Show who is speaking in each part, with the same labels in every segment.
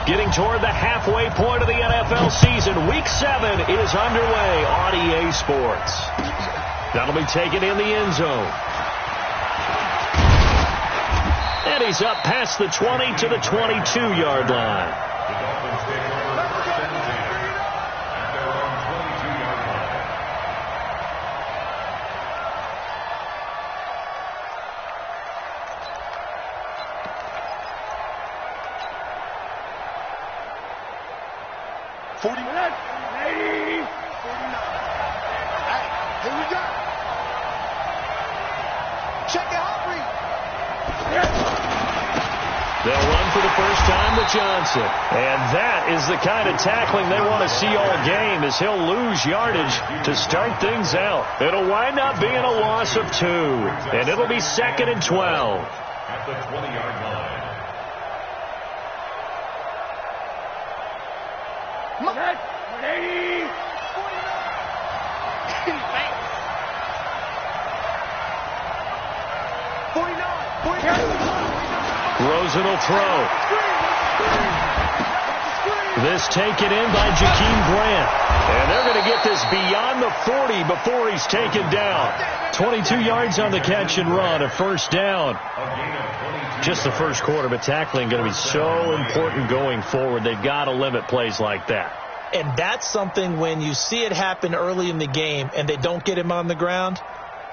Speaker 1: Getting toward the halfway point of the NFL season. Week 7 is underway on EA Sports. That'll be taken in the end zone. And he's up past the 20 to the 22-yard line. They'll run for the first time with Johnson. And that is the kind of tackling they want to see all game, as he'll lose yardage to start things out. It'll wind up being a loss of 2. And it'll be 2nd and 12.
Speaker 2: At the 20-yard line.
Speaker 1: Rosen will throw. This taken in by Jakeem Grant. And they're going to get this beyond the 40 before he's taken down. 22 yards on the catch and run, a first down. Just the first quarter, but tackling going to be so important going forward. They've got to limit plays like that.
Speaker 3: And that's something when you see it happen early in the game and they don't get him on the ground,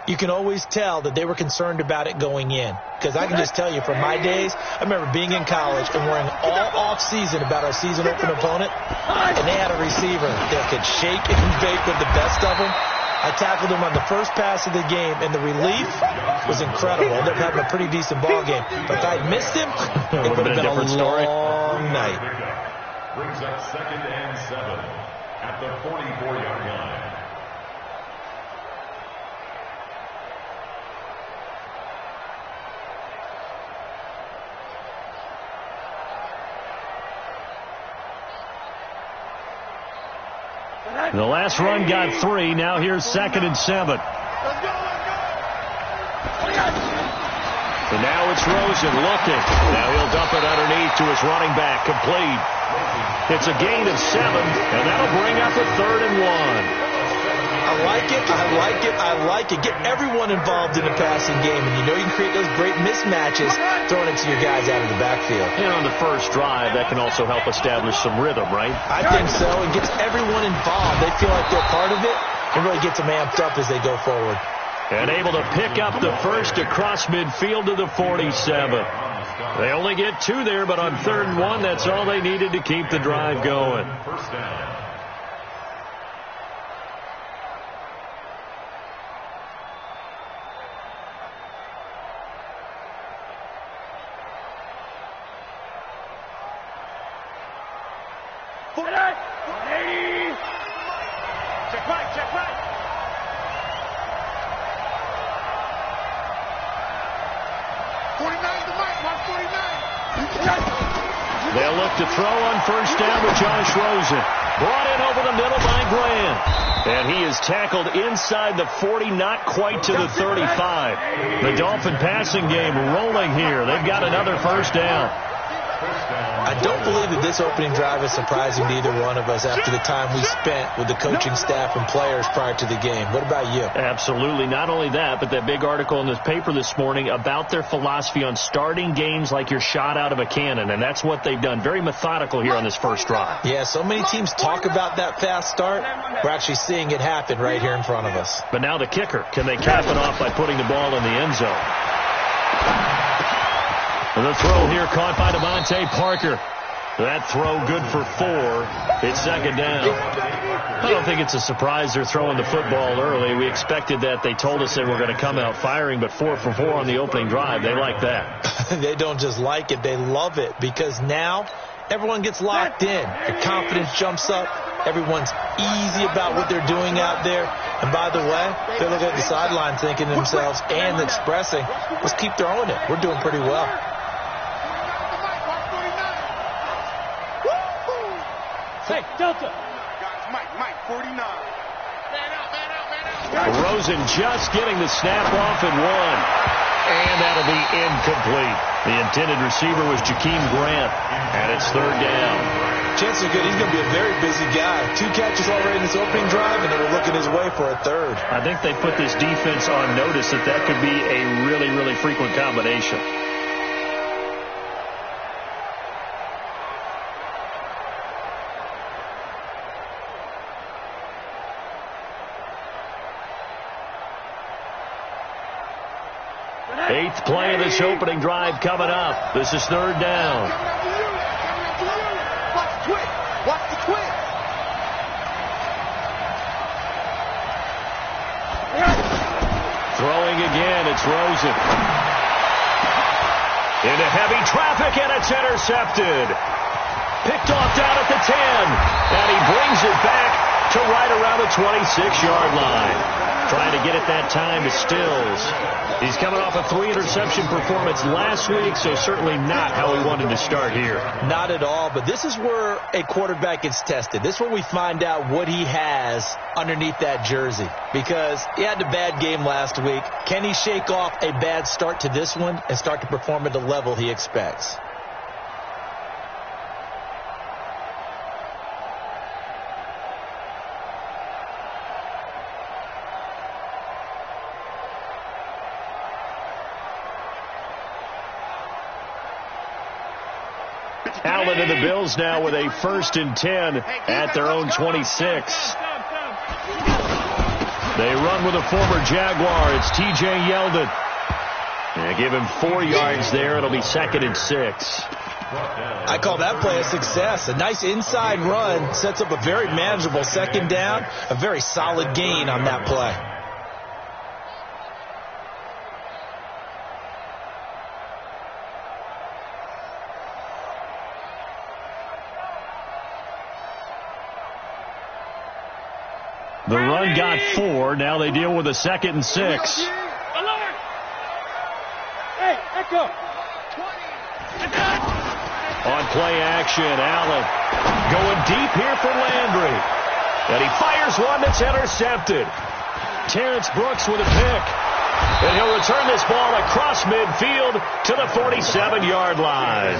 Speaker 3: you can always tell that they were concerned about it going in. Because I can just tell you from my days, I remember being in college and worrying all off-season about our season-open opponent, and they had a receiver that could shake and bake with the best of them. I tackled him on the first pass of the game, and the relief was incredible. I ended up having a pretty decent ball game. But if I'd missed him, it would have been a long night.
Speaker 2: Brings up 2nd and 7 at the 44-yard line.
Speaker 1: The last run got 3. Now here's 2nd and 7. And now it's Rosen looking. Now he'll dump it underneath to his running back. Complete. It's a gain of 7, and that'll bring up a 3rd and 1.
Speaker 3: I like it. I like it. I like it. Get everyone involved in the passing game, and you know you can create those great mismatches throwing it to your guys out of the backfield.
Speaker 1: And on the first drive, that can also help establish some rhythm, right?
Speaker 3: I think so. It gets everyone involved. They feel like they're part of it, and really gets them amped up as they go forward.
Speaker 1: And able to pick up the first across midfield to the 47. They only get 2 there, but on 3rd and 1, that's all they needed to keep the drive going.
Speaker 2: First down.
Speaker 1: They'll look to throw on first down with Josh Rosen. Brought in over the middle by Grant. And he is tackled inside the 40, not quite to the 35. The Dolphin passing game rolling here. They've got another first down.
Speaker 3: I don't believe that this opening drive is surprising to either one of us after the time we spent with the coaching staff and players prior to the game. What about you?
Speaker 1: Absolutely. Not only that, but that big article in this paper this morning about their philosophy on starting games like you're shot out of a cannon, and that's what they've done. Very methodical here on this first drive.
Speaker 3: Yeah, so many teams talk about that fast start. We're actually seeing it happen right here in front of us.
Speaker 1: But now the kicker. Can they cap it off by putting the ball in the end zone? The throw here caught by Devontae Parker. That throw good for 4. It's 2nd down. I don't think it's a surprise they're throwing the football early. We expected that. They told us they were going to come out firing, but 4 for 4 on the opening drive. They like that.
Speaker 3: They don't just like it. They love it because now everyone gets locked in. Their confidence jumps up. Everyone's easy about what they're doing out there. And by the way, they're looking at the sideline thinking to themselves and expressing, let's keep throwing it. We're doing pretty well.
Speaker 4: Hey, Delta.
Speaker 5: Mike, 49. Man out.
Speaker 1: Rosen just getting the snap off and 1. And that'll that'll be incomplete. The intended receiver was Jakeem Grant, and it's third down.
Speaker 3: Chances are good he's going to be a very busy guy. 2 catches already in this opening drive, and they were looking his way for a third.
Speaker 1: I think they put this defense on notice that could be a really, really frequent combination. Eighth play of this opening drive coming up. This is third down.
Speaker 5: Watch the twist.
Speaker 1: Throwing again, it's Rosen. Into heavy traffic, and it's intercepted. Picked off down at the 10, and he brings it back to right around the 26-yard line. Trying to get it that time to Stills. He's coming off a 3-interception performance last week, so certainly not how we wanted to start here.
Speaker 3: Not at all, but this is where a quarterback gets tested. This is where we find out what he has underneath that jersey, because he had a bad game last week. Can he shake off a bad start to this one and start to perform at the level he expects?
Speaker 1: Allen and the Bills now with a 1st and 10 at their own 26. They run with a former Jaguar. It's T.J. Yeldon. They give him 4 yards there. It'll be 2nd and 6.
Speaker 3: I call that play a success. A nice inside run sets up a very manageable 2nd down. A very solid gain on that play.
Speaker 1: The run got 4. Now they deal with a 2nd and 6.
Speaker 4: Alert! Hey, echo!
Speaker 1: On play action, Allen going deep here for Landry. And he fires one that's intercepted. Terrence Brooks with a pick. And he'll return this ball across midfield to the 47-yard line.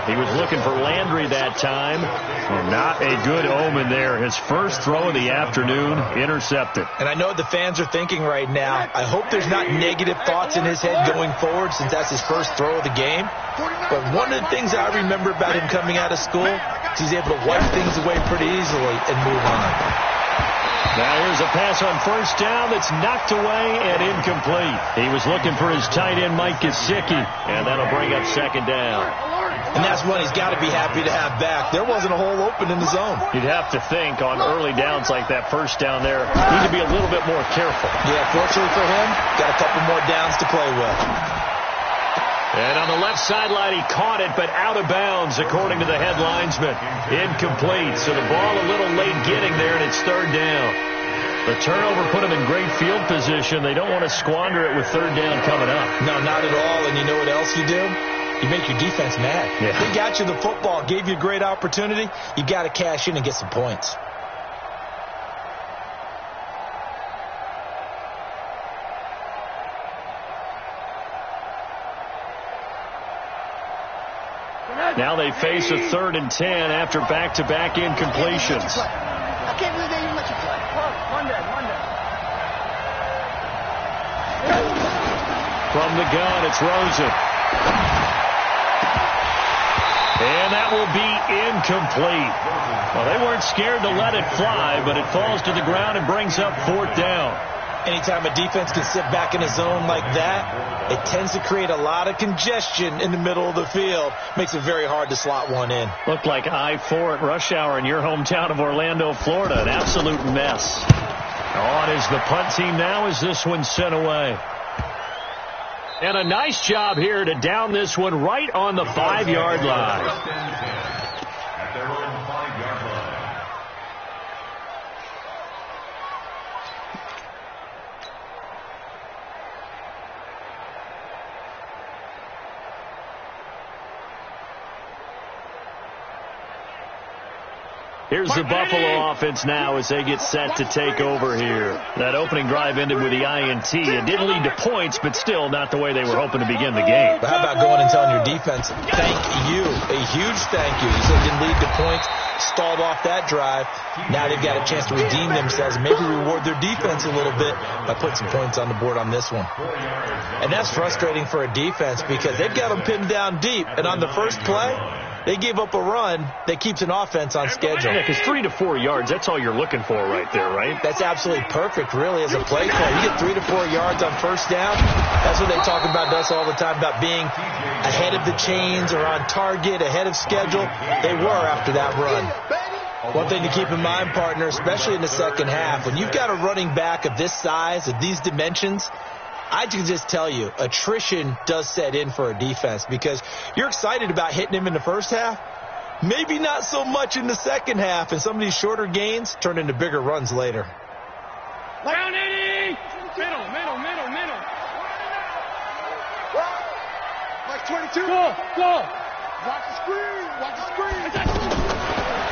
Speaker 1: He was looking for Landry that time. And not a good omen there. His first throw of the afternoon, intercepted.
Speaker 3: And I know what the fans are thinking right now. I hope there's not negative thoughts in his head going forward, since that's his first throw of the game. But one of the things that I remember about him coming out of school is he's able to wipe things away pretty easily and move on.
Speaker 1: Now here's a pass on 1st down that's knocked away and incomplete. He was looking for his tight end, Mike Gesicki, and that'll bring up 2nd down.
Speaker 3: And that's one he's got to be happy to have back. There wasn't a hole open in the zone.
Speaker 1: You'd have to think on early downs like that 1st down there, need to be a little bit more careful.
Speaker 3: Yeah, fortunately for him, got a couple more downs to play with.
Speaker 1: And on the left sideline, he caught it, but out of bounds, according to the head linesman. Incomplete, so the ball a little late getting there, and it's 3rd down. The turnover put them in great field position. They don't want to squander it with 3rd down coming up.
Speaker 3: No, not at all, and you know what else you do? You make your defense mad.
Speaker 1: Yeah.
Speaker 3: They got you the football, gave you a great opportunity. You got to cash in and get some points.
Speaker 1: Now they face a 3rd and 10 after back-to-back incompletions.
Speaker 5: I can't believe they didn't let you play. One day.
Speaker 1: From the gun, it's Rosen. And that will be incomplete. Well, they weren't scared to let it fly, but it falls to the ground and brings up 4th down.
Speaker 3: Anytime a defense can sit back in a zone like that, it tends to create a lot of congestion in the middle of the field. Makes it very hard to slot one in.
Speaker 1: Looked like I-4 at rush hour in your hometown of Orlando, Florida. An absolute mess. On is the punt team now as this one's sent away. And a nice job here to down this one right on the 5-yard line.
Speaker 2: At their own 5-yard line.
Speaker 1: Here's the Buffalo offense now as they get set to take over here. That opening drive ended with the INT. It didn't lead to points, but still not the way they were hoping to begin the game.
Speaker 3: But how about going and telling your defense, thank you, a huge thank you. You said it didn't lead to points, stalled off that drive. Now they've got a chance to redeem themselves and maybe reward their defense a little bit by putting some points on the board on this one. And that's frustrating for a defense because they've got them pinned down deep. And on the first play, they gave up a run that keeps an offense on schedule.
Speaker 1: Yeah, because 3 to 4 yards, that's all you're looking for right there, right?
Speaker 3: That's absolutely perfect, really, as a play call. You get 3 to 4 yards on first down. That's what they talk about to us all the time, about being ahead of the chains or on target, ahead of schedule. They were after that run. One thing to keep in mind, partner, especially in the second half, when you've got a running back of this size, of these dimensions, I can just tell you, attrition does set in for a defense because you're excited about hitting him in the first half. Maybe not so much in the second half, and some of these shorter gains turn into bigger runs later.
Speaker 4: Down 80! Middle.
Speaker 5: Like 22.
Speaker 4: Go!
Speaker 5: Watch the screen.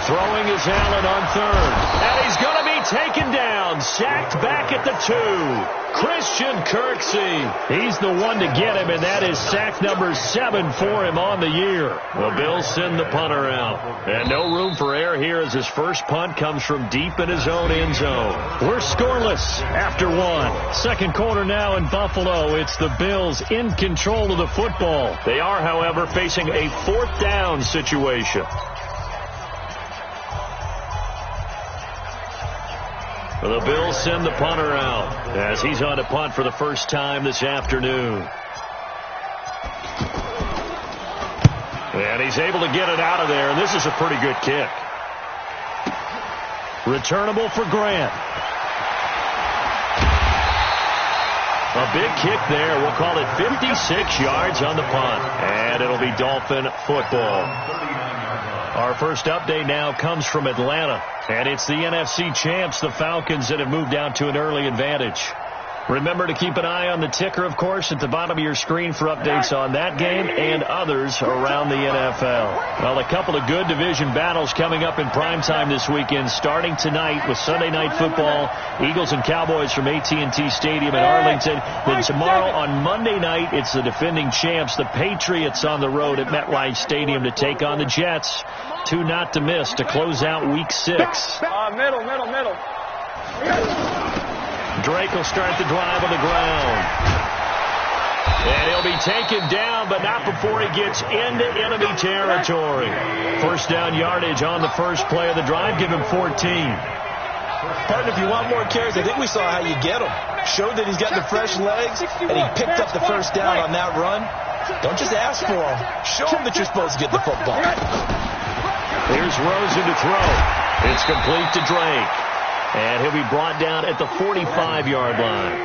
Speaker 1: Throwing is Allen on third. And he's going to be taken down. Sacked back at the 2. Christian Kirksey. He's the one to get him, and that is sack number 7 for him on the year. The Bills send the punter out. And no room for error here as his first punt comes from deep in his own end zone. We're scoreless after 1. Second quarter now in Buffalo. It's the Bills in control of the football. They are, however, facing a 4th down situation. The Bills send the punter out as he's on to punt for the first time this afternoon. And he's able to get it out of there, and this is a pretty good kick. Returnable for Grant. A big kick there. We'll call it 56 yards on the punt. And it'll be Dolphin football. Our first update now comes from Atlanta, and it's the NFC champs, the Falcons, that have moved out to an early advantage. Remember to keep an eye on the ticker, of course, at the bottom of your screen for updates on that game and others around the NFL. Well, a couple of good division battles coming up in primetime this weekend, starting tonight with Sunday Night Football, Eagles and Cowboys from AT&T Stadium in Arlington. Then tomorrow on Monday night, it's the defending champs, the Patriots, on the road at MetLife Stadium to take on the Jets. 2 not to miss to close out Week 6.
Speaker 4: Middle.
Speaker 1: Drake will start the drive on the ground. And he'll be taken down, but not before he gets into enemy territory. First down yardage on the first play of the drive. Give him 14.
Speaker 3: Partner, if you want more carries, I think we saw how you get him. Showed that he's got the fresh legs, and he picked up the first down on that run. Don't just ask for him. Show him that you're supposed to get the football.
Speaker 1: Here's Rosen to throw. It's complete to Drake. And he'll be brought down at the 45-yard line.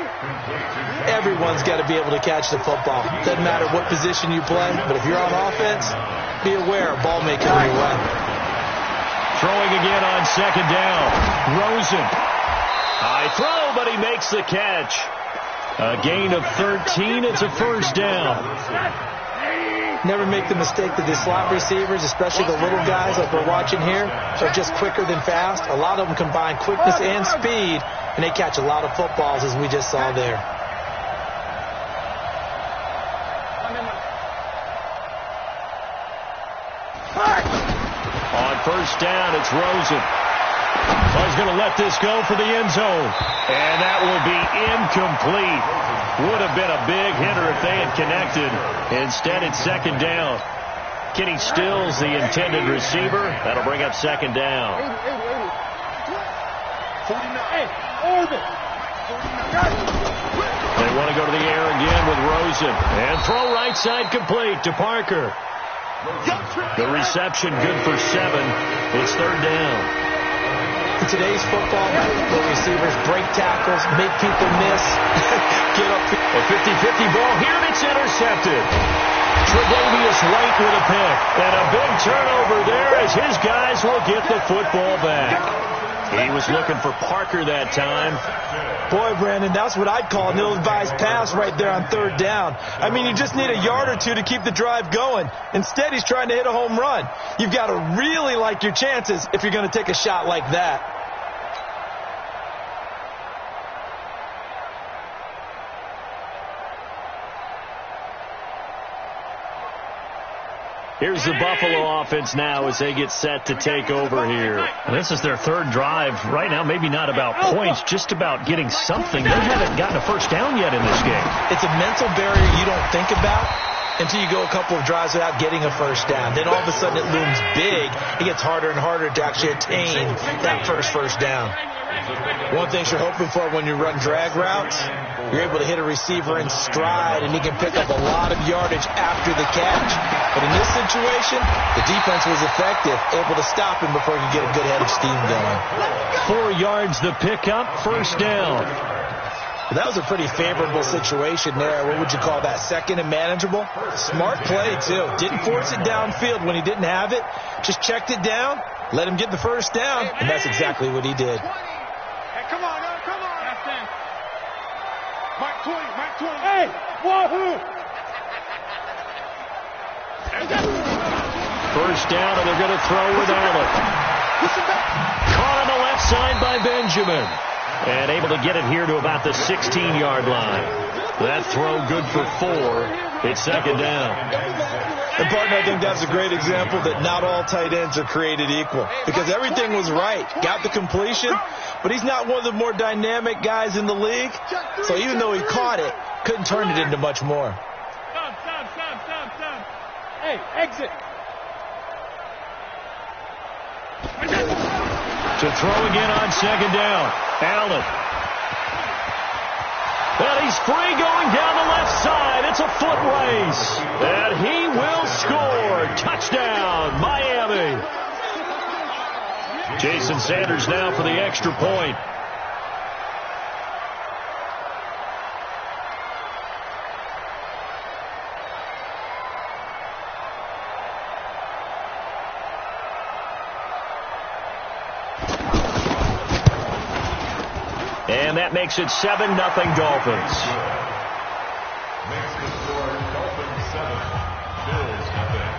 Speaker 3: Everyone's got to be able to catch the football. Doesn't matter what position you play, but if you're on offense, be aware of ball making on your way.
Speaker 1: Throwing again on second down. Rosen. High throw, but he makes the catch. A gain of 13. It's a first down.
Speaker 3: Never make the mistake that the slot receivers, especially the little guys like we're watching here, are just quicker than fast. A lot of them combine quickness and speed, and they catch a lot of footballs, as we just saw there.
Speaker 1: On first down, it's Rosen. So he's going to let this go for the end zone. And that will be incomplete. Would have been a big hitter if they had connected. Instead, it's second down. Kenny Stills, the intended receiver. That'll bring up second down. They want to go to the air again with Rosen. And throw right side complete to Parker. The reception good for 7. It's third down.
Speaker 3: In today's football, the receivers break tackles, make people miss, get up.
Speaker 1: A 50-50 ball here, and it's intercepted. Tre'Davious Travis White with a pick. And a big turnover there as his guys will get the football back. He was looking for Parker that time.
Speaker 3: Boy, Brandon, that's what I'd call an ill-advised pass right there on third down. I mean, you just need a yard or two to keep the drive going. Instead, he's trying to hit a home run. You've got to really like your chances if you're going to take a shot like that.
Speaker 1: Here's the Buffalo offense now as they get set to take over here. And this is their third drive. Right now, maybe not about points, just about getting something. They haven't gotten a first down yet in this game.
Speaker 3: It's a mental barrier you don't think about until you go a couple of drives without getting a first down. Then all of a sudden it looms big. It gets harder and harder to actually attain that first down. One thing you're hoping for when you run drag routes, you're able to hit a receiver in stride, and he can pick up a lot of yardage after the catch. But in this situation, the defense was effective, able to stop him before he could get a good head of steam going.
Speaker 1: 4 yards the pickup, first down.
Speaker 3: That was a pretty favorable situation there. What would you call that? Second and manageable? Smart play, too. Didn't force it downfield when he didn't have it. Just checked it down, let him get the first down, and that's exactly what he did.
Speaker 5: Come on, come on. Mike 20, Mike 20. Hey, wahoo!
Speaker 1: First down, and they're going to throw with Allen. Caught on the left side by Benjamin. And able to get it here to about the 16-yard line. That throw good for 4. It's second down.
Speaker 3: And, partner, I think that's a great example that not all tight ends are created equal. Because everything was right. Got the completion, but he's not one of the more dynamic guys in the league. So even though he caught it, couldn't turn it into much more.
Speaker 5: Stop. Hey, exit.
Speaker 1: To throw again on second down. Allen. And he's free going down the left side. It's a foot race. And he will score. Touchdown, Miami. Jason Sanders now for the extra point. And that makes it 7-0 Dolphins.
Speaker 2: Makes the score Dolphins 7, Bills nothing.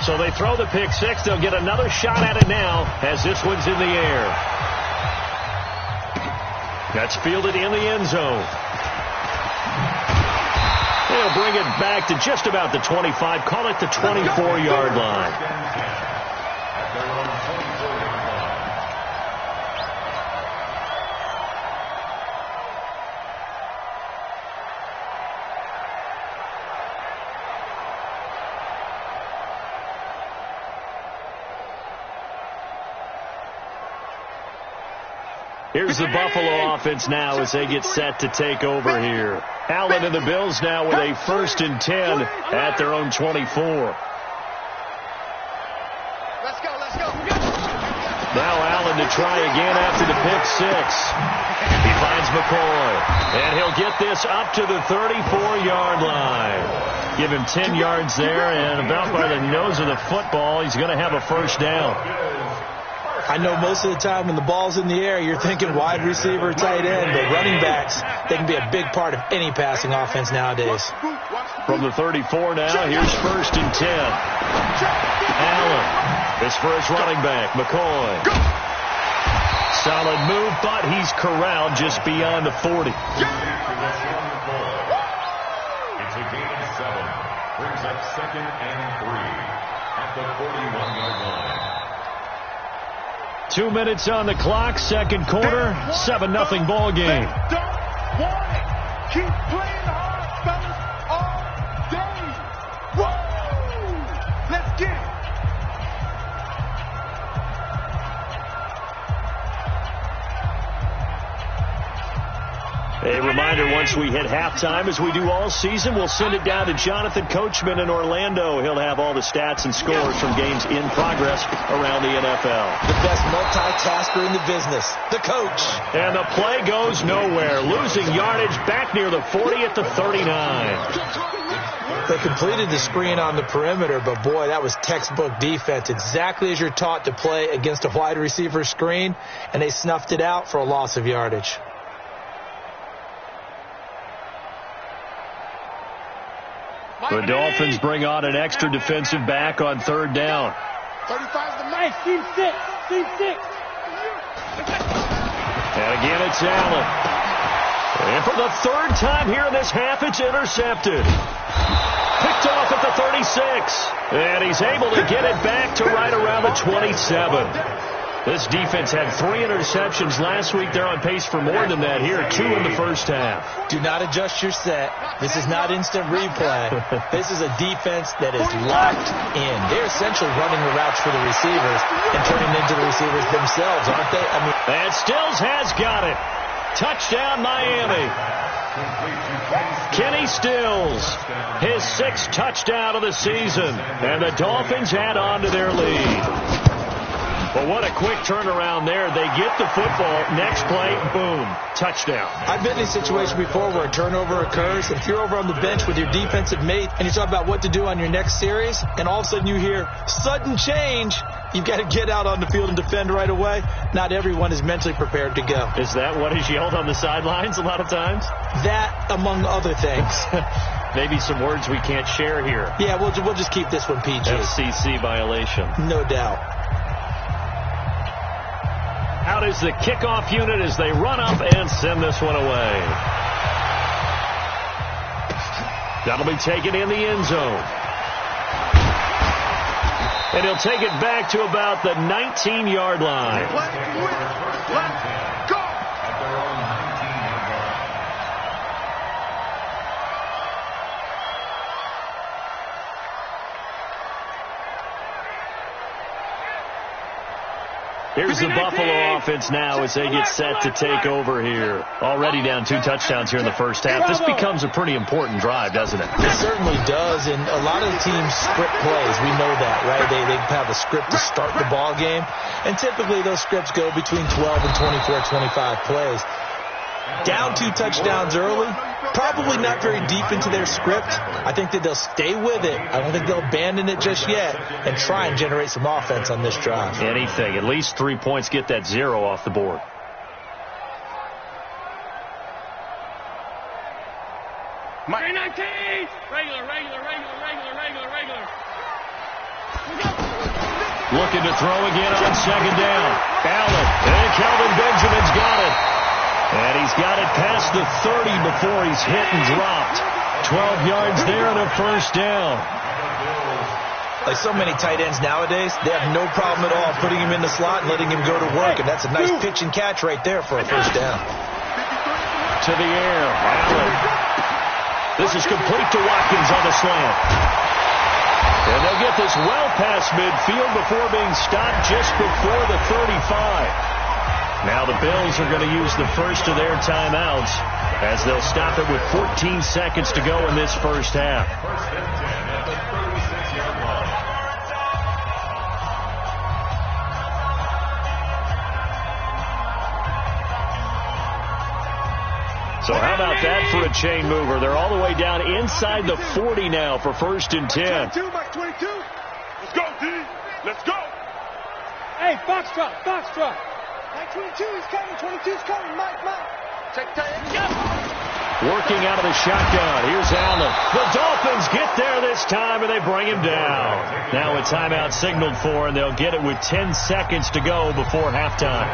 Speaker 1: So they throw the pick six. They'll get another shot at it now as this one's in the air. That's fielded in the end zone. They'll bring it back to just about the 25. Call it the 24-yard line.
Speaker 2: At their own 24-yard line.
Speaker 1: Here's the Buffalo offense now as they get set to take over here. Allen and the Bills now with a 1st and 10 at their own 24.
Speaker 5: Let's go.
Speaker 1: Now Allen to try again after the pick six. He finds McCoy, and he'll get this up to the 34-yard line. Give him 10 yards there, and about by the nose of the football, he's going to have a first down.
Speaker 3: I know most of the time when the ball's in the air, you're thinking wide receiver, tight end, but running backs, they can be a big part of any passing offense nowadays.
Speaker 1: From the 34 now, here's 1st and 10. Allen, his first running back, McCoy. Solid move, but he's corralled just beyond the 40.
Speaker 2: It's a gain of 7. Brings up 2nd and 3 at the 41-yard line.
Speaker 1: 2 minutes on the clock, second quarter, 7-0 ball game.
Speaker 5: Don't want it. Keep playing hard, fellas, all day. Whoa! Let's get it.
Speaker 1: A reminder, once we hit halftime, as we do all season, we'll send it down to Jonathan Coachman in Orlando. He'll have all the stats and scores from games in progress around the NFL.
Speaker 3: The best multitasker in the business, the coach.
Speaker 1: And the play goes nowhere, losing yardage back near the 40 at the 39.
Speaker 3: They completed the screen on the perimeter, but boy, that was textbook defense. Exactly as you're taught to play against a wide receiver screen, and they snuffed it out for a loss of yardage.
Speaker 1: The Dolphins bring on an extra defensive back on third down.
Speaker 5: 35's the nice. Team 6. Team 6.
Speaker 1: And again, it's Allen. And for the third time here in this half, it's intercepted. Picked off at the 36. And he's able to get it back to right around the 27. This defense had 3 interceptions last week. They're on pace for more than that here, 2 in the first half.
Speaker 3: Do not adjust your set. This is not instant replay. This is a defense that is locked in. They're essentially running the routes for the receivers and turning into the receivers themselves, aren't they? I mean,
Speaker 1: and Stills has got it. Touchdown, Miami. Kenny Stills, his 6th touchdown of the season. And the Dolphins add on to their lead. But what a quick turnaround there. They get the football. Next play, boom, touchdown.
Speaker 3: I've been in a situation before where a turnover occurs. If you're over on the bench with your defensive mate and you talk about what to do on your next series, and all of a sudden you hear sudden change, you've got to get out on the field and defend right away. Not everyone is mentally prepared to go.
Speaker 1: Is that what is yelled on the sidelines a lot of times?
Speaker 3: That, among other things.
Speaker 1: Maybe some words we can't share here.
Speaker 3: Yeah, we'll just keep this one PG.
Speaker 1: FCC violation.
Speaker 3: No doubt.
Speaker 1: Out is the kickoff unit as they run up and send this one away. That'll be taken in the end zone. And he'll take it back to about the 19-yard line.
Speaker 5: Let's go.
Speaker 1: Here's the Buffalo offense now as they get set to take over here. Already down 2 touchdowns here in the first half. This becomes a pretty important drive, doesn't it?
Speaker 3: It certainly does, and a lot of the teams script plays. We know that, right? They have a script to start the ball game, and typically those scripts go between 12 and 24, 25 plays. Down 2 touchdowns early, probably not very deep into their script. I think that they'll stay with it. I don't think they'll abandon it just yet and try and generate some offense on this drive.
Speaker 1: Anything. At least 3 points, get that 0 off the board.
Speaker 4: Regular.
Speaker 1: Looking to throw again on second down. Allen, and Kelvin Benjamin's got it. And he's got it past the 30 before he's hit and dropped. 12 yards there and a first down.
Speaker 3: Like so many tight ends nowadays, they have no problem at all putting him in the slot and letting him go to work. And that's a nice pitch and catch right there for a first down.
Speaker 1: To the air, Allen. This is complete to Watkins on the slant. And they'll get this well past midfield before being stopped just before the 35. Now the Bills are going to use the first of their timeouts as they'll stop it with 14 seconds to go in this first half. So how about that for a chain mover? They're all the way down inside the 40 now for 1st and 10.
Speaker 5: 22, Mike 22. Let's go, D. Let's go.
Speaker 4: Hey, Foxtrot, Foxtrot.
Speaker 5: Mike 22 is coming. 22 is coming. Mike. Check tight.
Speaker 1: Working out of the shotgun. Here's Allen. The Dolphins get there this time, and they bring him down. Now a timeout signaled for, and they'll get it with 10 seconds to go before halftime.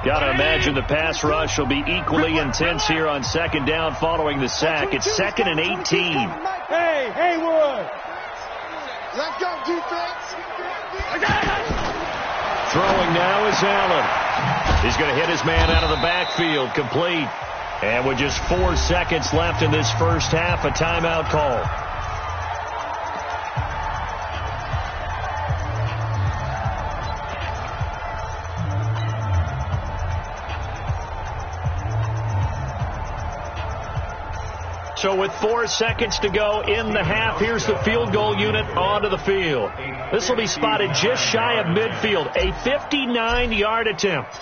Speaker 1: Got to imagine the pass rush will be equally intense here on second down following the sack. It's 2nd and 18.
Speaker 4: Hey, Haywood.
Speaker 5: Let's go, defense.
Speaker 1: Throwing now is Allen. He's going to hit his man out of the backfield, complete. And with just 4 seconds left in this first half, a timeout call. So with 4 seconds to go in the half, here's the field goal unit onto the field. This will be spotted just shy of midfield. A 59-yard attempt.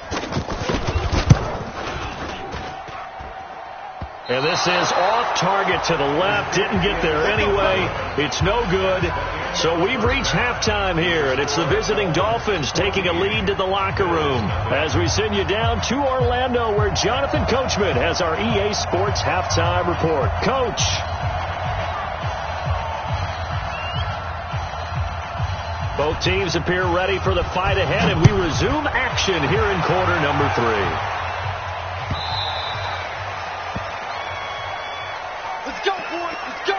Speaker 1: And this is off target to the left. Didn't get there anyway. It's no good. So we've reached halftime here, and it's the visiting Dolphins taking a lead to the locker room as we send you down to Orlando, where Jonathan Coachman has our EA Sports halftime report. Coach. Both teams appear ready for the fight ahead, and we resume action here in quarter number 3.
Speaker 5: Let's go, boys. Let's go.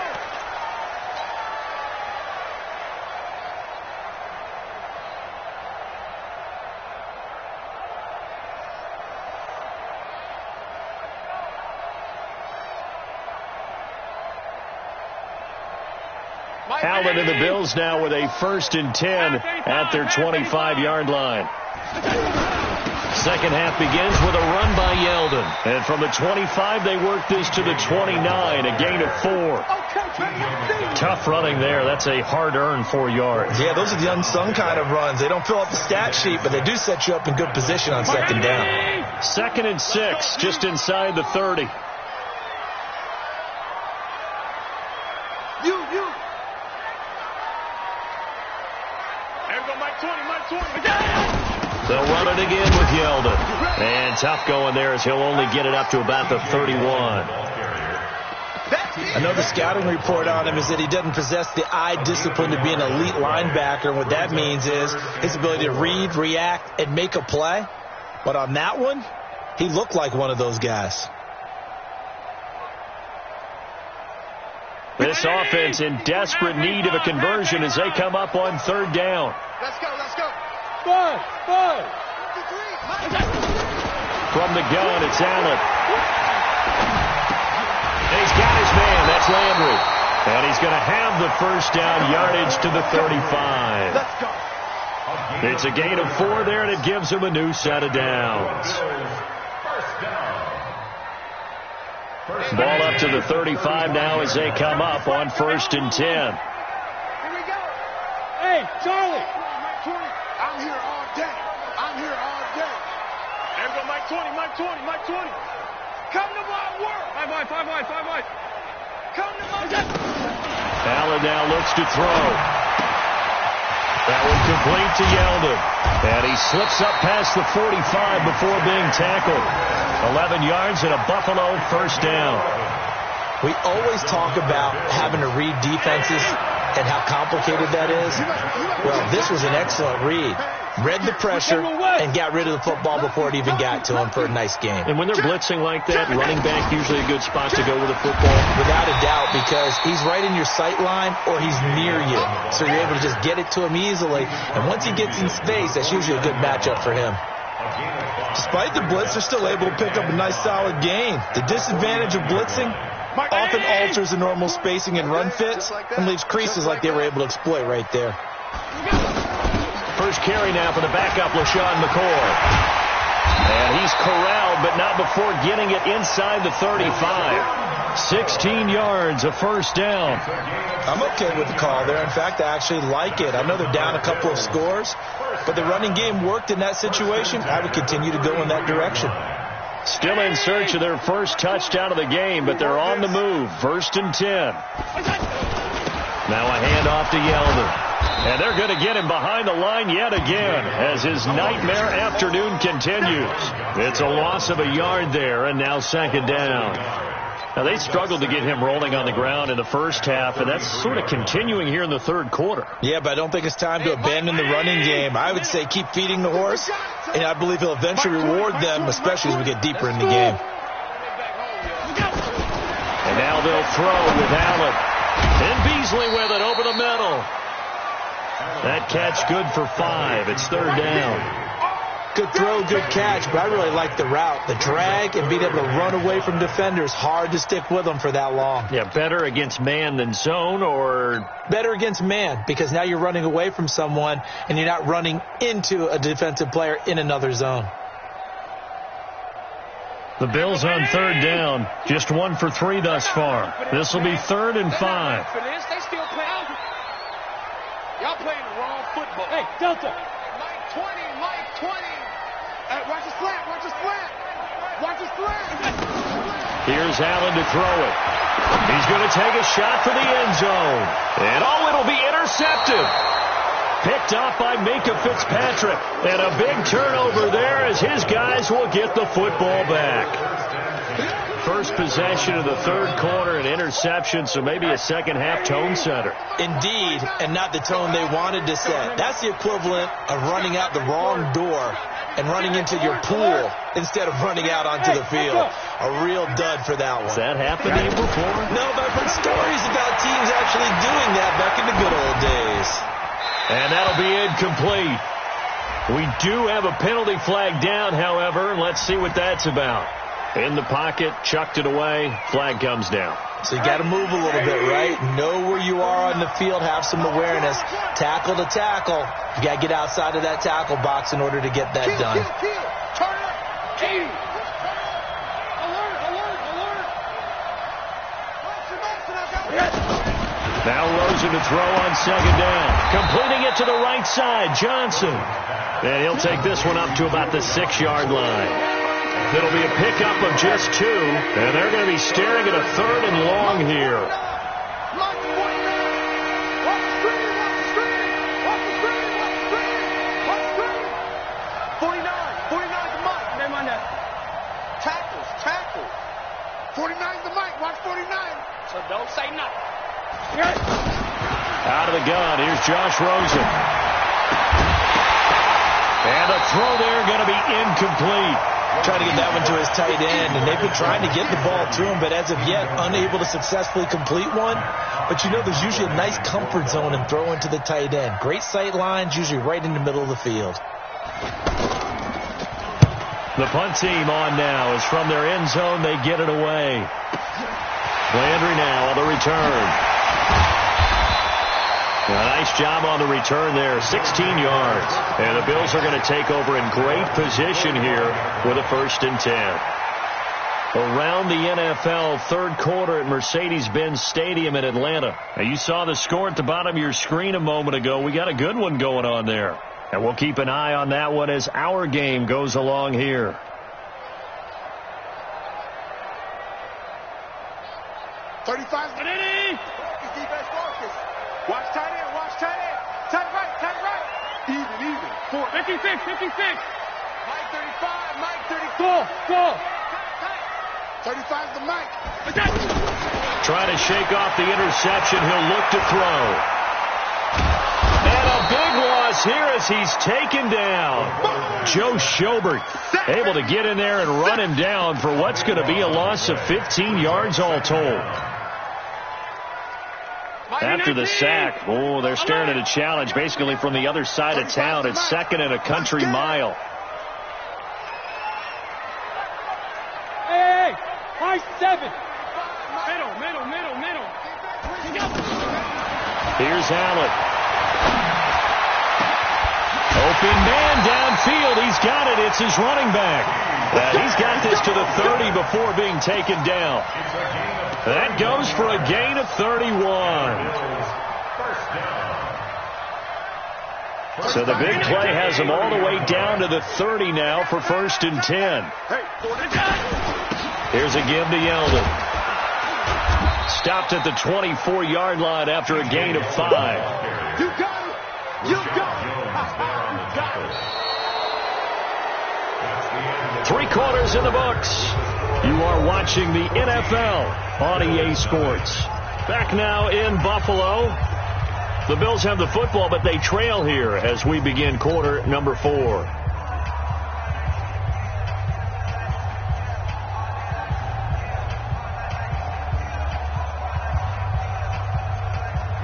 Speaker 1: Allen and the Bills now with a 1st and 10 at their 25-yard line. Second half begins with a run by Yeldon. And from the 25, they work this to the 29, a gain of 4. Tough running there. That's a hard-earned 4 yards.
Speaker 3: Yeah, those are the unsung kind of runs. They don't fill up the stat sheet, but they do set you up in good position on second down.
Speaker 1: 2nd and 6, just inside the 30. They'll run it again with Yeldon. And tough going there as he'll only get it up to about the 31.
Speaker 3: I know the scouting report on him is that he doesn't possess the eye discipline to be an elite linebacker. And what that means is his ability to read, react, and make a play. But on that one, he looked like one of those guys.
Speaker 1: This offense in desperate need of a conversion as they come up on 3rd down.
Speaker 5: Let's go, let's go.
Speaker 4: Five.
Speaker 1: From the gun, it's Allen. And he's got his man. That's Landry. And he's going to have the 1st down yardage to the 35.
Speaker 5: Let's go.
Speaker 1: It's a gain of 4 there, and it gives him a new set of downs. Ball up to the 35 now as they come up on 1st and 10.
Speaker 5: Here we go.
Speaker 4: Hey, Charlie.
Speaker 5: I'm here all day. I'm here all day.
Speaker 4: There we go, Mike 20.
Speaker 5: Come to my world.
Speaker 4: 5 wide.
Speaker 5: Come to my
Speaker 1: Allen now looks to throw. That one complete to Yeldon. And he slips up past the 45 before being tackled. 11 yards and a Buffalo 1st down.
Speaker 3: We always talk about having to read defenses and how complicated that is. Well, this was an excellent read. Read the pressure and got rid of the football before it even got to him for a nice game.
Speaker 1: And when they're blitzing like that, running back usually a good spot to go with the football.
Speaker 3: Without a doubt, because he's right in your sight line or he's near you. So you're able to just get it to him easily. And once he gets in space, that's usually a good matchup for him. Despite the blitz, they're still able to pick up a nice solid gain. The disadvantage of blitzing often alters the normal spacing and run fits and leaves creases like they were able to exploit right there.
Speaker 1: First carry now for the backup, LaShawn McCoy. And he's corralled, but not before getting it inside the 35. 16 yards, a 1st down.
Speaker 3: I'm okay with the call there. In fact, I actually like it. I know they're down a couple of scores, but the running game worked in that situation. I would continue to go in that direction.
Speaker 1: Still in search of their 1st touchdown of the game, but they're on the move. 1st and 10. Now a handoff to Yeldon. And they're going to get him behind the line yet again as his nightmare afternoon continues. It's a loss of a yard there, and now 2nd down. Now, they struggled to get him rolling on the ground in the 1st half, and that's sort of continuing here in the 3rd quarter.
Speaker 3: Yeah, but I don't think it's time to abandon the running game. I would say keep feeding the horse, and I believe he'll eventually reward them, especially as we get deeper in the game.
Speaker 1: And now they'll throw with Allen. And Beasley with it over the middle. That catch good for 5. It's 3rd down.
Speaker 3: Good throw, good catch, but I really like the route. The drag and being able to run away from defenders, hard to stick with them for that long.
Speaker 1: Yeah, better against man than zone, or?
Speaker 3: Better against man, because now you're running away from someone and you're not running into a defensive player in another zone.
Speaker 1: The Bills on third down, just 1 for 3 thus far. This will be 3rd and 5.
Speaker 4: They still playing. Y'all playing the wrong football. Hey, Delta.
Speaker 5: Mike 20. Watch the slant. Watch the slant.
Speaker 1: Here's Allen to throw it. He's going to take a shot for the end zone. And it'll be intercepted. Picked off by Minka Fitzpatrick. And a big turnover there as his guys will get the football back. First possession of the third quarter, an interception, so maybe a second-half tone setter.
Speaker 3: Indeed, and not the tone they wanted to set. That's the equivalent of running out the wrong door and running into your pool instead of running out onto the field. A real dud for that one.
Speaker 1: Has that happened to you before?
Speaker 3: No, but I've heard stories about teams actually doing that back in the good old days.
Speaker 1: And that'll be incomplete. We do have a penalty flag down, however. Let's see what that's about. In the pocket, chucked it away, flag comes down.
Speaker 3: So you got to move a little bit, right? Know where you are on the field, have some awareness. Tackle to tackle. You got to get outside of that tackle box in order to get that done.
Speaker 5: Turn it.
Speaker 4: Key. Alert.
Speaker 1: Now Rosen to throw on second down. Completing it to the right side, Johnson. And he'll take this one up to about the 6-yard line. It'll be a pickup of just 2, and they're going to be staring at a 3rd and long here.
Speaker 5: Watch the screen. 49 to Mike.
Speaker 4: Name on that.
Speaker 5: Tackle. 49 to Mike. Watch 49.
Speaker 4: So don't say nothing.
Speaker 1: Out of the gun, here's Josh Rosen. And the throw there going to be incomplete.
Speaker 3: Trying to get that one to his tight end, and they've been trying to get the ball to him, but as of yet, unable to successfully complete one. But you know, there's usually a nice comfort zone in throwing to the tight end. Great sight lines, usually right in the middle of the field.
Speaker 1: The punt team on now is from their end zone. They get it away. Landry now on the return. A nice job on the return there, 16 yards. And the Bills are going to take over in great position here with a 1st and 10. Around the NFL, third quarter at Mercedes-Benz Stadium in Atlanta. Now, you saw the score at the bottom of your screen a moment ago. We got a good one going on there. And we'll keep an eye on that one as our game goes along here.
Speaker 5: Watch tight end. Tight right. Even.
Speaker 4: 56.
Speaker 5: Mike 35.
Speaker 4: Go.
Speaker 5: 35 to Mike.
Speaker 1: Trying to shake off the interception. He'll look to throw. And a big loss here as he's taken down. Joe Schobert able to get in there and run him down for what's going to be a loss of 15 yards all told. After the sack, they're staring at a challenge basically from the other side of town. It's 2nd and a country mile.
Speaker 4: Hey, high 7. Middle.
Speaker 1: Here's Allen. Open man downfield. He's got it. It's his running back. He's got this to the 30 before being taken down. That goes for a gain of 31. So the big play has him all the way down to the 30 now for 1st and 10. Here's a give to Yeldon. Stopped at the 24-yard line after a gain of 5.
Speaker 5: You got it.
Speaker 1: 3 quarters in the books. You are watching the NFL on EA Sports. Back now in Buffalo. The Bills have the football, but they trail here as we begin quarter number 4.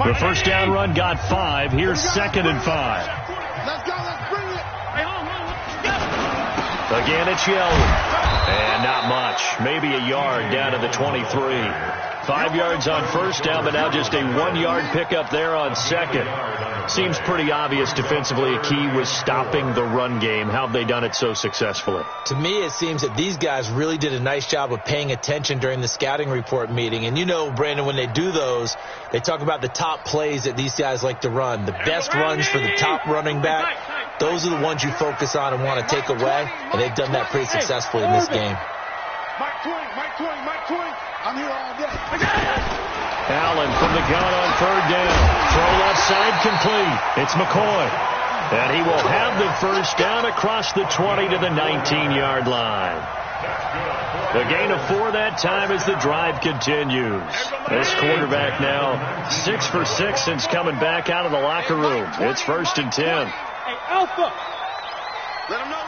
Speaker 1: The first down run got 5. Here's 2nd and 5.
Speaker 5: Let's go. Let's bring it.
Speaker 1: Again, it's Yeldon. And not much. Maybe a yard down to the 23. 5 yards on first down, but now just a 1-yard pickup there on second. Seems pretty obvious defensively a key was stopping the run game. How have they done it so successfully?
Speaker 3: To me, it seems that these guys really did a nice job of paying attention during the scouting report meeting. And you know, Brandon, when they do those, they talk about the top plays that these guys like to run. The best runs for the top running back. Those are the ones you focus on and want to take away, and they've done that pretty successfully in this game.
Speaker 5: Mike Twing. I'm here all day.
Speaker 1: Allen from the gun on third down. Throw left side complete. It's McCoy. And he will have the first down across the 20 to the 19-yard line. The gain of 4 that time as the drive continues. This quarterback now 6 for 6 since coming back out of the locker room. It's 1st and 10.
Speaker 5: Hey, Alpha. Let him know.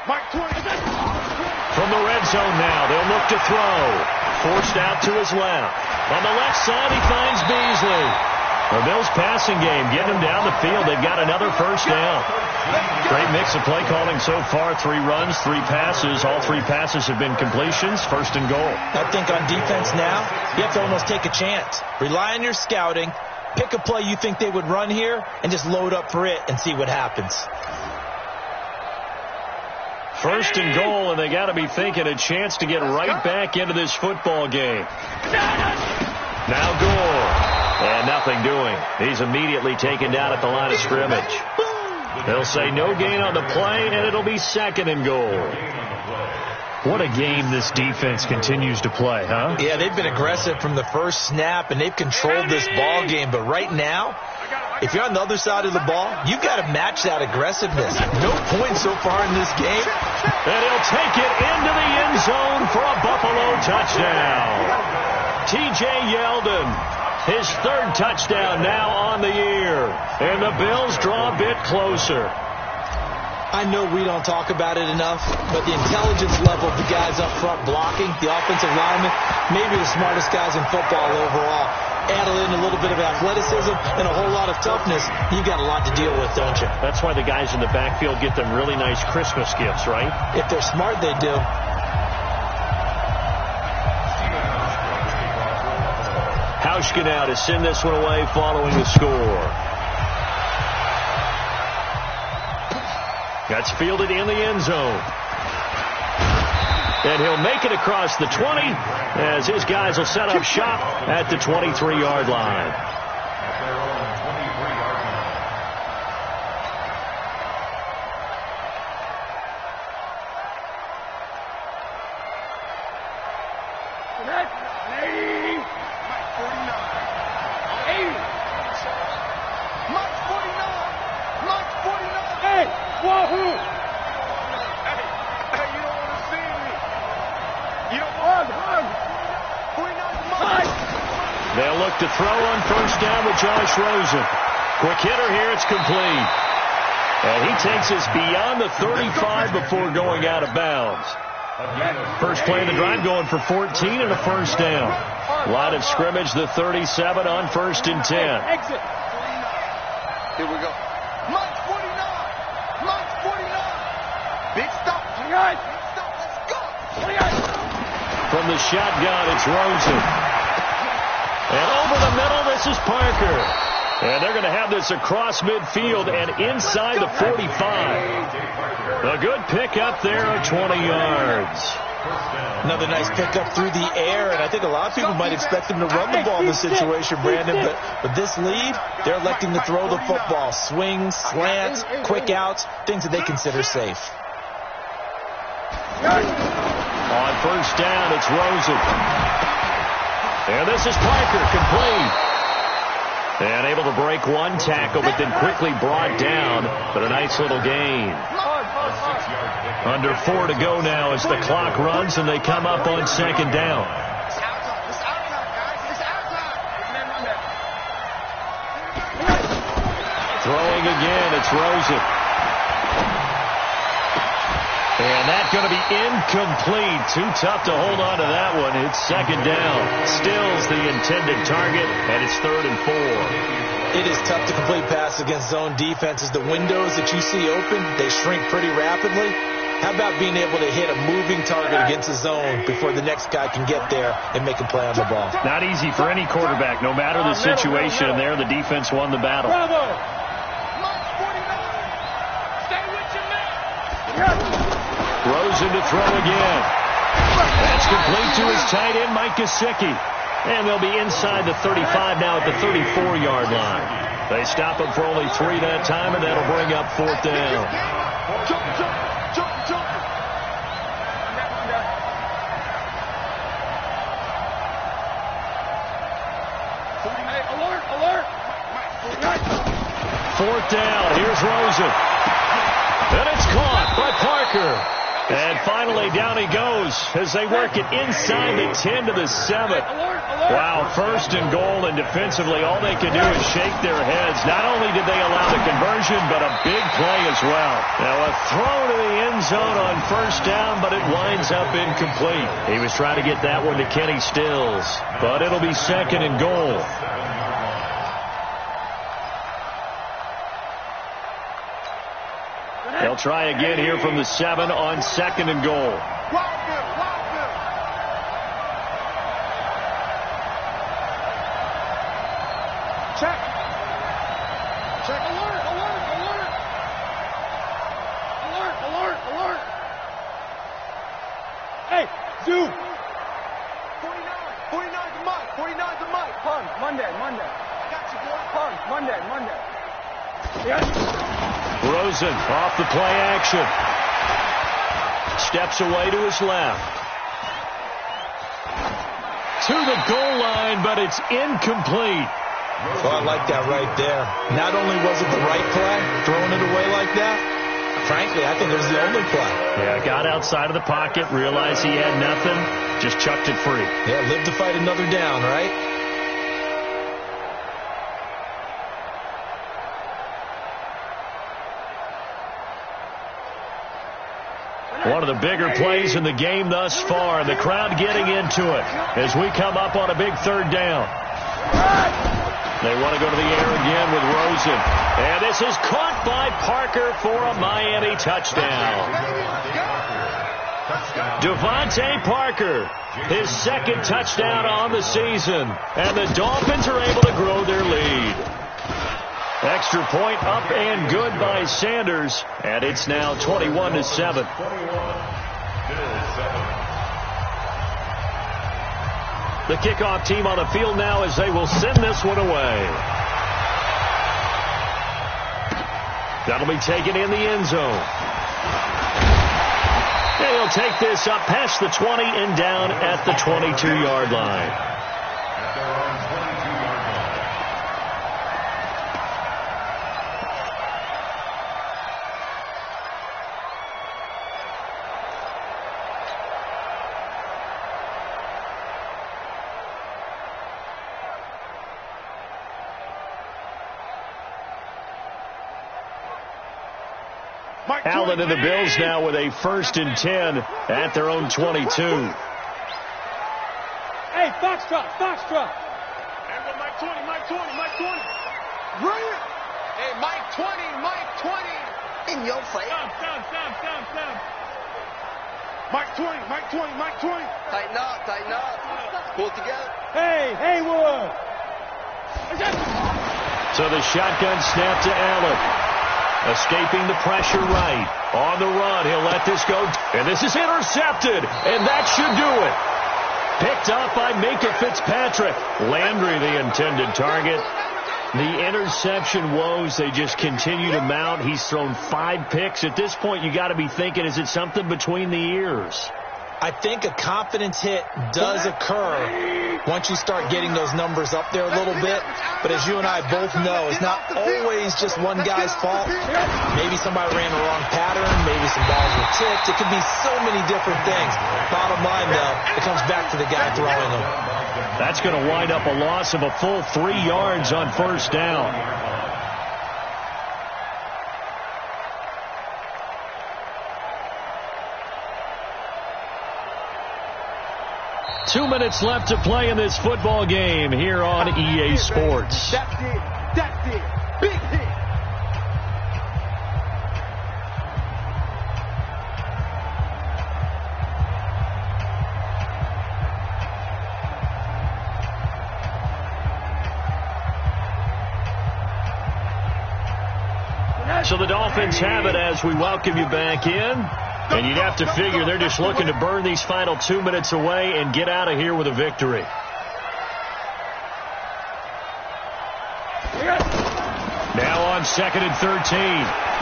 Speaker 5: Mike Twing.
Speaker 1: From the red zone now, they'll look to throw. Forced out to his left. On the left side, he finds Beasley. The Bills' passing game getting him down the field. They've got another first down. Great mix of play calling so far. 3 runs, 3 passes. All 3 passes have been completions. 1st and goal.
Speaker 3: I think on defense now, you have to almost take a chance. Rely on your scouting. Pick a play you think they would run here and just load up for it and see what happens.
Speaker 1: 1st and goal, and they got to be thinking a chance to get right back into this football game. Now Gore. And nothing doing. He's immediately taken down at the line of scrimmage. They'll say no gain on the play, and it'll be 2nd and goal. What a game this defense continues to play, huh?
Speaker 3: Yeah, they've been aggressive from the first snap, and they've controlled this ball game. But right now, if you're on the other side of the ball, you've got to match that aggressiveness. No points so far in this game.
Speaker 1: And he'll take it into the end zone for a Buffalo touchdown. T.J. Yeldon, his 3rd touchdown now on the year. And the Bills draw a bit closer.
Speaker 3: I know we don't talk about it enough, but the intelligence level of the guys up front blocking, the offensive linemen, maybe the smartest guys in football overall. Add in a little bit of athleticism and a whole lot of toughness, you've got a lot to deal with, don't you?
Speaker 1: That's why the guys in the backfield get them really nice Christmas gifts, right?
Speaker 3: If they're smart, they do.
Speaker 1: Hauschka now to send this one away following the score. That's fielded in the end zone. And he'll make it across the 20 as his guys will set up shop at the 23-yard line. They'll look to throw on first down with Josh Rosen. Quick hitter here, it's complete. And he takes us beyond the 35 before going out of bounds. First play of the drive going for 14 and a first down. Line of scrimmage, the 37 on 1st and 10.
Speaker 5: Exit. Here we go. Mike 49. Mike 49. Big stop. Big stop. Let's go.
Speaker 1: From the shotgun, it's Rosen. And over the middle, this is Parker. And they're going to have this across midfield and inside the 45. A good pickup there of 20 yards.
Speaker 3: Another nice pickup through the air, and I think a lot of people might expect them to run the ball in this situation, Brandon, but with this lead, they're electing to throw the football. Swings, slants, quick outs, things that they consider safe.
Speaker 1: On first down, it's Rosen. And this is Parker, complete. And able to break one tackle, but then quickly brought down. But a nice little gain. Under 4 to go now as the clock runs, and they come up on 2nd down. Throwing again, it's Rosen. And that's going to be incomplete. Too tough to hold on to that one. It's 2nd down. Still's the intended target, and it's 3rd and 4.
Speaker 3: It is tough to complete passes against zone defenses. The windows that you see open, they shrink pretty rapidly. How about being able to hit a moving target against the zone before the next guy can get there and make a play on the ball?
Speaker 1: Not easy for any quarterback. No matter the situation there, the defense won the battle. Rosen to throw again. That's complete to his tight end, Mike Gesicki. And they'll be inside the 35 now at the 34-yard line. They stop him for only 3 that time, and that'll bring up 4th down.
Speaker 4: Alert!
Speaker 1: 4th down. Here's Rosen. And it's caught by Parker. And finally, down he goes as they work it inside the 10 to the 7. Wow, 1st and goal, and defensively, all they can do is shake their heads. Not only did they allow the conversion, but a big play as well. Now, a throw to the end zone on 1st down, but it winds up incomplete. He was trying to get that one to Kenny Stills, but it'll be 2nd and goal. They'll try again here from the 7 on 2nd and goal.
Speaker 4: Check. Alert. Hey, Zoo.
Speaker 5: 49's the mic. 49's the mic.
Speaker 4: Punt, Monday.
Speaker 5: I got you, boy.
Speaker 4: Punt, Monday. Yes.
Speaker 1: Rosen off the play action. Steps away to his left. To the goal line, but it's incomplete.
Speaker 3: Well, I like that right there. Not only was it the right play, throwing it away like that, frankly, I think it was the only play.
Speaker 1: Yeah, got outside of the pocket, realized he had nothing, just chucked it free.
Speaker 3: Yeah, live to fight another down, right?
Speaker 1: One of the bigger plays in the game thus far. The crowd getting into it as we come up on a big 3rd down. They want to go to the air again with Rosen. And this is caught by Parker for a Miami touchdown. Devontae Parker, his 2nd touchdown on the season. And the Dolphins are able to grow their lead. Extra point up and good by Sanders, and it's now 21-7. The kickoff team on the field now as they will send this one away. That'll be taken in the end zone. And he'll take this up past the 20 and down at the 22-yard line. Allen and the Bills now with a 1st and 10 at their own 22.
Speaker 4: Hey, Foxtrot. And with Mike 20.
Speaker 5: Bring it. Hey, Mike 20. In your face.
Speaker 4: Stop. Mike 20.
Speaker 5: Tighten up. Pull together.
Speaker 4: Hey, Haywood.
Speaker 1: So the shotgun snap to Allen. Escaping the pressure right. On the run, he'll let this go. And this is intercepted. And that should do it. Picked up by Minka Fitzpatrick. Landry, the intended target. The interception woes, they just continue to mount. He's thrown 5 picks. At this point, you got to be thinking, is it something between the ears?
Speaker 3: I think a confidence hit does occur once you start getting those numbers up there a little bit. But as you and I both know, it's not always just one guy's fault. Maybe somebody ran the wrong pattern. Maybe some balls were tipped. It could be so many different things. Bottom line, though, it comes back to the guy throwing them.
Speaker 1: That's going to wind up a loss of a full 3 yards on 1st down. 2 minutes left to play in this football game here on EA Sports.
Speaker 5: That's it. Big hit.
Speaker 1: So the Dolphins have it as we welcome you back in. And you'd have to figure they're just looking to burn these final 2 minutes away and get out of here with a victory. Now on 2nd and 13.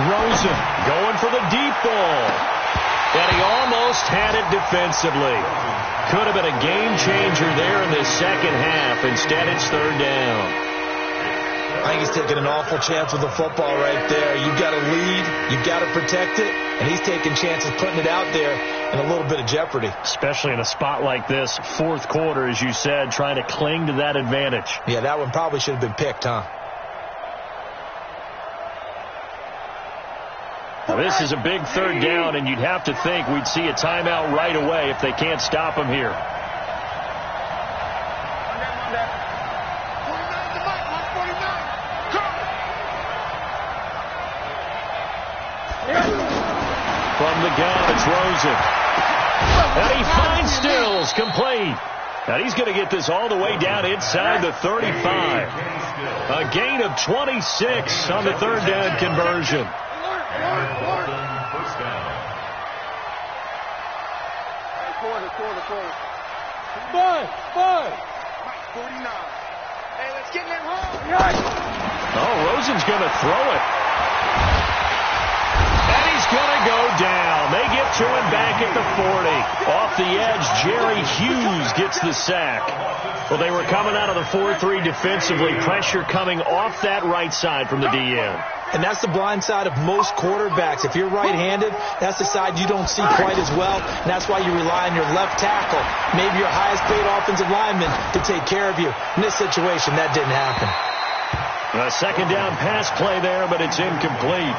Speaker 1: Rosen going for the deep ball. And he almost had it defensively. Could have been a game changer there in the second half. Instead, it's 3rd down.
Speaker 3: I think he's taking an awful chance with the football right there. You've got to lead. You've got to protect it. And he's taking chances putting it out there in a little bit of jeopardy.
Speaker 1: Especially in a spot like this, 4th quarter, as you said, trying to cling to that advantage.
Speaker 3: Yeah, that one probably should have been picked, huh?
Speaker 1: Now, this is a big 3rd down, and you'd have to think we'd see a timeout right away if they can't stop him here. From the gun, it's Rosen. And he finds Stills, complete. And he's going to get this all the way down inside the 35. A gain of 26 on the 3rd down conversion.
Speaker 2: First down.
Speaker 4: Five. 49. Hey, let's get him home.
Speaker 1: Oh, Rosen's going to throw it. And he's going to go down. They get to him back at the 40. Off the edge, Jerry Hughes gets the sack. Well, they were coming out of the 4-3 defensively. Pressure coming off that right side from the DN.
Speaker 3: And that's the blind side of most quarterbacks. If you're right-handed, that's the side you don't see quite as well. And that's why you rely on your left tackle, maybe your highest-paid offensive lineman, to take care of you. In this situation, that didn't happen.
Speaker 1: A 2nd down pass play there, but it's incomplete.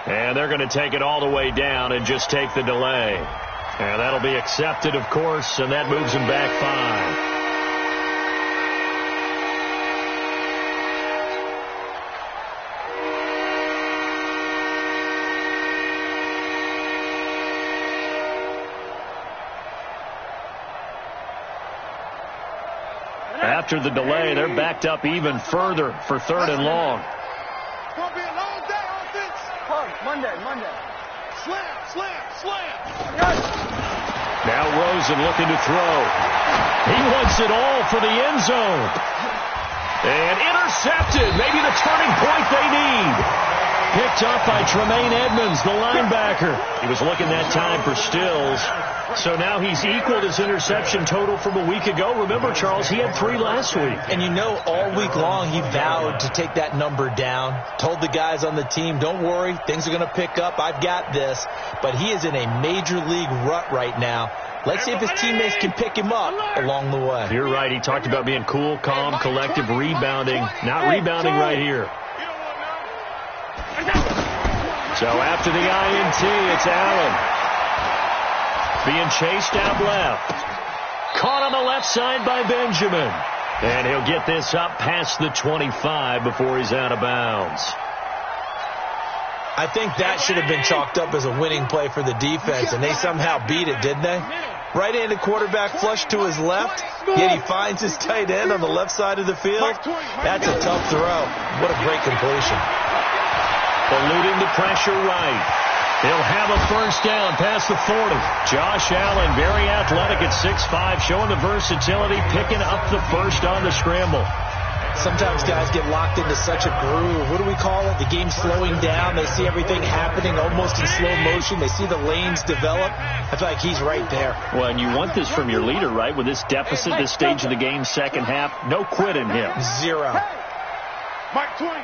Speaker 1: And they're going to take it all the way down and just take the delay. And that'll be accepted, of course, and that moves them back 5. After the delay, they're backed up even further for 3rd and long.
Speaker 4: It's going to be a long day, offense. Monday. Slam.
Speaker 1: Now Rosen looking to throw. He wants it all for the end zone. And intercepted. Maybe the turning point they need. Picked up by Tremaine Edmonds, the linebacker. He was looking that time for Stills. So now he's equaled his interception total from a week ago. Remember, Charles, he had 3 last week.
Speaker 3: And you know, all week long he vowed to take that number down. Told the guys on the team, don't worry, things are going to pick up. I've got this. But he is in a major league rut right now. Let's see if his teammates can pick him up along the way.
Speaker 1: You're right. He talked about being cool, calm, collective, rebounding. Not rebounding right here. So after the INT, it's Allen. Being chased out left. Caught on the left side by Benjamin. And he'll get this up past the 25 before he's out of bounds.
Speaker 3: I think that should have been chalked up as a winning play for the defense, and they somehow beat it, didn't they? Right-handed quarterback flushed to his left, yet he finds his tight end on the left side of the field. That's a tough throw. What a great completion.
Speaker 1: Eluding the pressure right. He'll have a first down past the 40. Josh Allen, very athletic at 6'5", showing the versatility, picking up the first on the scramble.
Speaker 3: Sometimes guys get locked into such a groove. What do we call it? The game's slowing down. They see everything happening almost in slow motion. They see the lanes develop. I feel like he's right there.
Speaker 1: Well, and you want this from your leader, right? With this deficit, this stage of the game, second half, no quit in him.
Speaker 3: 0.
Speaker 4: Mike 20.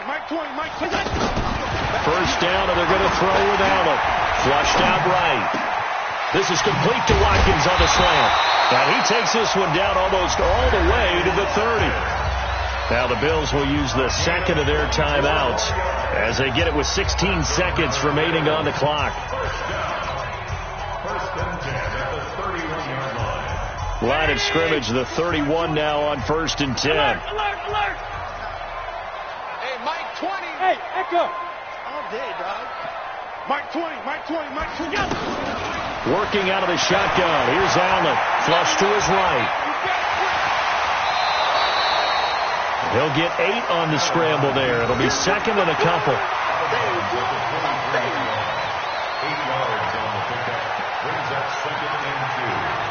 Speaker 1: First down, and they're going to throw with Allen. Flushed out right. This is complete to Watkins on the slant. And he takes this one down almost all the way to the 30. Now the Bills will use the second of their timeouts as they get it with 16 seconds remaining on the clock. Line of scrimmage, the 31 now on 1st and 10.
Speaker 4: Alert!
Speaker 5: Hey, Mike 20.
Speaker 4: Hey, Echo!
Speaker 5: All day, dog.
Speaker 4: Mike 20, Mike 20, Mike 20.
Speaker 1: Working out of the shotgun. Here's Allen. Flush to his right. He'll get 8 on the scramble there. It'll be second and a couple.
Speaker 2: 8 yards on the pickup. Brings up second and 2.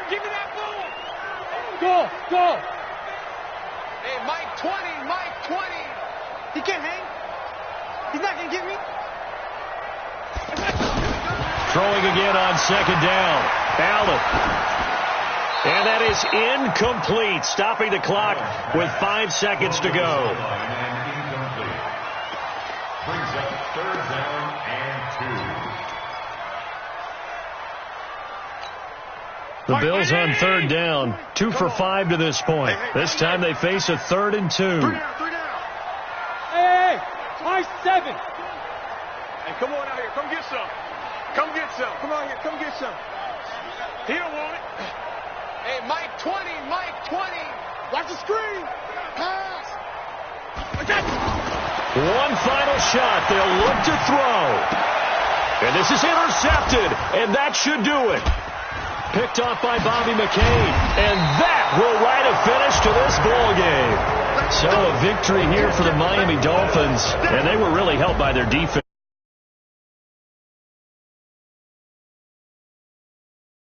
Speaker 4: Give me that ball. Go.
Speaker 5: Hey, Mike 20, Mike 20. He can't hang. He's not going to get me.
Speaker 1: Throwing again on second down. Allen. And that is incomplete. Stopping the clock with 5 seconds to go.
Speaker 2: Brings up 3rd down and 2.
Speaker 1: The Bills on 3rd down, 2 for 5 to this point. This time they face a 3rd and 2.
Speaker 4: 3 down. Hey, my 7.
Speaker 5: Hey, come on out here. Come get some. Come get some. Come on here. Come get some.
Speaker 4: He don't want it.
Speaker 5: Hey, Mike 20, Mike 20.
Speaker 4: Watch the screen. Pass.
Speaker 1: One final shot. They'll look to throw. And this is intercepted. And that should do it. Picked off by Bobby McCain. And that will write a finish to this ball game. So a victory here for the Miami Dolphins. And they were really helped by their defense.